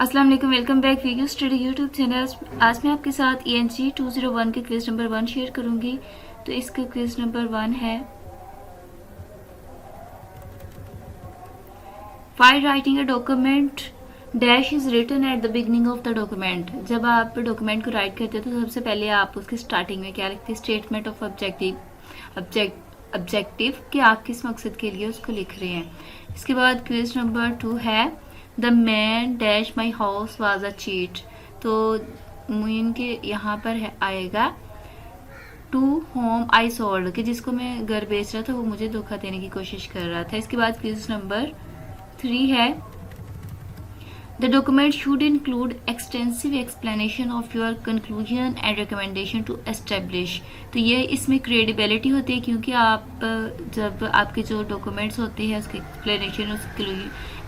अस्सलाम वालेकुम, welcome back video study YouTube channel. आज मैं आपके साथ ENG 201 के क्विज नंबर 1 शेयर करूंगी। तो इसका क्विज नंबर 1 है, while writing a document dash is written at the beginning of the document. जब आप डॉक्यूमेंट को राइट करते हो तो सबसे पहले आप उसके स्टार्टिंग में क्या लिखते हैं? स्टेटमेंट ऑफ ऑब्जेक्टिव कि आप किस मकसद के लिए उसको लिख रहे हैं। इसके बाद क्विज नंबर 2 है, the man dash my house was a cheat. तो मीन के यहाँ पर आएगा टू होम आई सोल्ड, कि जिसको मैं घर बेच रहा था वो मुझे धोखा देने की कोशिश कर रहा था। इसके बाद क्विज नंबर 3 है, the document should include extensive explanation of your conclusion and recommendation to establish. तो ये इसमें क्रेडिबिलिटी होती है, क्योंकि आप जब आपके जो डॉक्यूमेंट्स होते हैं उसके एक्सप्लेनेशन, उसके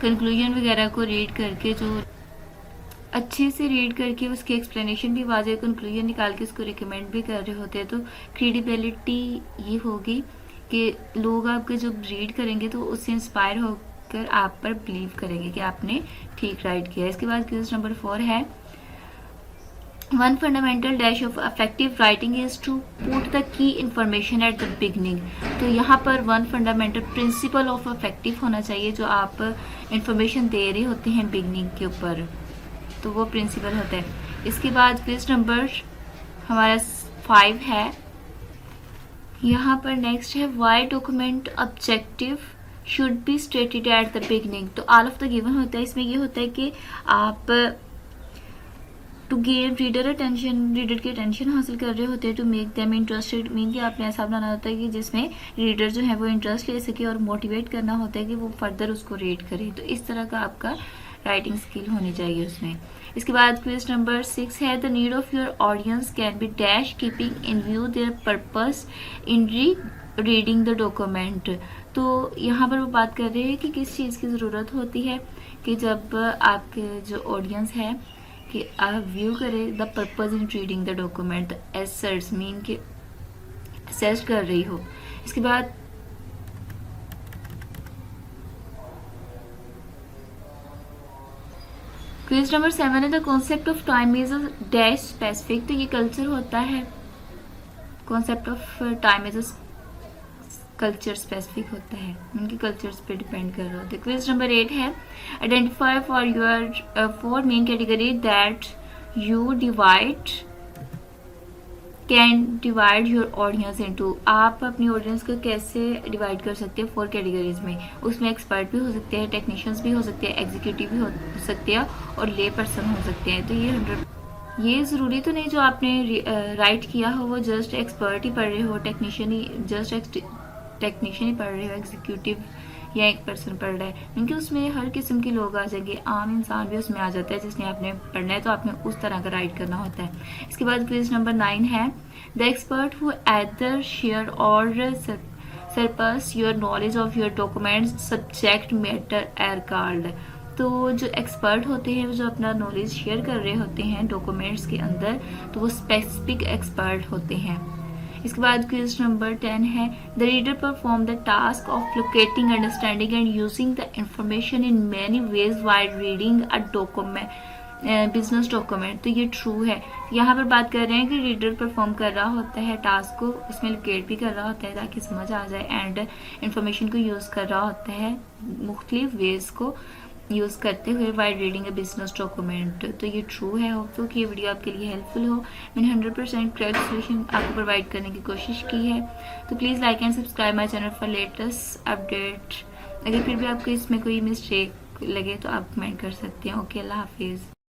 कंक्लूजन वगैरह को रीड करके, जो अच्छे से रीड करके उसकी एक्सप्लेनेशन भी वाज़ेह कंक्लूजन निकाल के उसको रिकमेंड भी कर रहे होते हैं, तो क्रेडिबिलिटी ये होगी कि लोग आपके जब रीड करेंगे तो उससे इंस्पायर होकर आप पर बिलीव करेंगे कि आपने ठीक राइट किया। इसके बाद क्वेश्चन नंबर 4 है, one fundamental dash of effective writing is to put the key information at the beginning. तो यहाँ पर one fundamental principle of effective होना चाहिए, जो आप इंफॉर्मेशन दे रहे होते हैं बिगनिंग के ऊपर, तो वो प्रिंसिपल होता है। इसके बाद क्वेश्चन नंबर हमारा 5 है, यहाँ पर नेक्स्ट है, why document objective should be stated at the beginning. तो ऑल ऑफ द गिवन होता है, इसमें ये होता है कि आप to gave reader attention, reader की अटेंशन हासिल कर रहे होते हैं, to make them interested, mean कि आपने ऐसा बनाना होता है कि जिसमें रीडर जो है वो इंटरेस्ट ले सके, और मोटिवेट करना होता है कि वो फर्दर उसको रीड करे। तो इस तरह का आपका राइटिंग स्किल होनी चाहिए उसमें। इसके बाद क्वेश्चन नंबर 6 है, the need of your audience can be dash keeping in view there purpose in reading the document. तो यहाँ पर वो बात कर रहे हैं कि किस चीज़ की ज़रूरत होती है कि जब आपके जो ऑडियंस है कि आप व्यू करें the purpose in reading the document, assets mean कि असेस कर रही हो। इसके बाद क्वेश्चन नंबर 7 है, the concept of time is a dash specific. तो ये कल्चर होता है, concept of time is a culture specific होता है, उनके कल्चर्स पे डिपेंड कर रहा होता है। क्वेश्चन नंबर 8 है, identify for your 4 main category that you can divide your audience into. आप अपनी ऑडियंस को कैसे डिवाइड कर सकते हैं 4 कैटेगरीज में। उसमें एक्सपर्ट भी हो सकते हैं, टेक्नीशियंस भी हो सकते हैं, एग्जीक्यूटिव भी हो सकते हैं, और ले पर्सन हो सकते हैं। तो ये ज़रूरी तो नहीं जो आपने राइट किया हो वो जस्ट एक्सपर्ट ही पढ़ रहे हो, टेक्नीशियन ही पढ़ रहे हो, एग्जीक्यूटिव या एक पर्सन पढ़ रहा है, क्योंकि उसमें हर किस्म के लोग आ जाएंगे, आम इंसान भी उसमें आ जाता है जिसने आपने पढ़ना है, तो आपने उस तरह का राइट करना होता है। इसके बाद क्वेश्चन नंबर 9 है, the expert who either share और surpass your knowledge of your documents subject matter are called. तो जो एक्सपर्ट होते हैं, जो अपना नॉलेज शेयर कर रहे होते हैं डॉक्यूमेंट्स के अंदर, तो वो स्पेसिफिक एक्सपर्ट होते हैं। इसके बाद क्वेश्चन नंबर 10 है, the reader perform the task of locating, understanding and using the information in many ways while reading a document, business document. तो ये ट्रू है। यहाँ पर बात कर रहे हैं कि रीडर परफॉर्म कर रहा होता है टास्क को, उसमें लोकेट भी कर रहा होता है ताकि समझ आ जाए, एंड इंफॉर्मेशन को यूज़ कर रहा होता है मुख्तलिफ वेज को यूज़ करते हुए while reading a business document. तो ये ट्रू है। होप तो कि ये वीडियो आपके लिए हेल्पफुल हो। मैंने 100% करेक्ट सोल्यूशन आपको प्रोवाइड करने की कोशिश की है। तो please like and subscribe my channel for latest update. अगर फिर भी आपको इसमें कोई मिस्टेक लगे तो आप कमेंट कर सकते हैं। ओके, अल्लाह हाफिज़।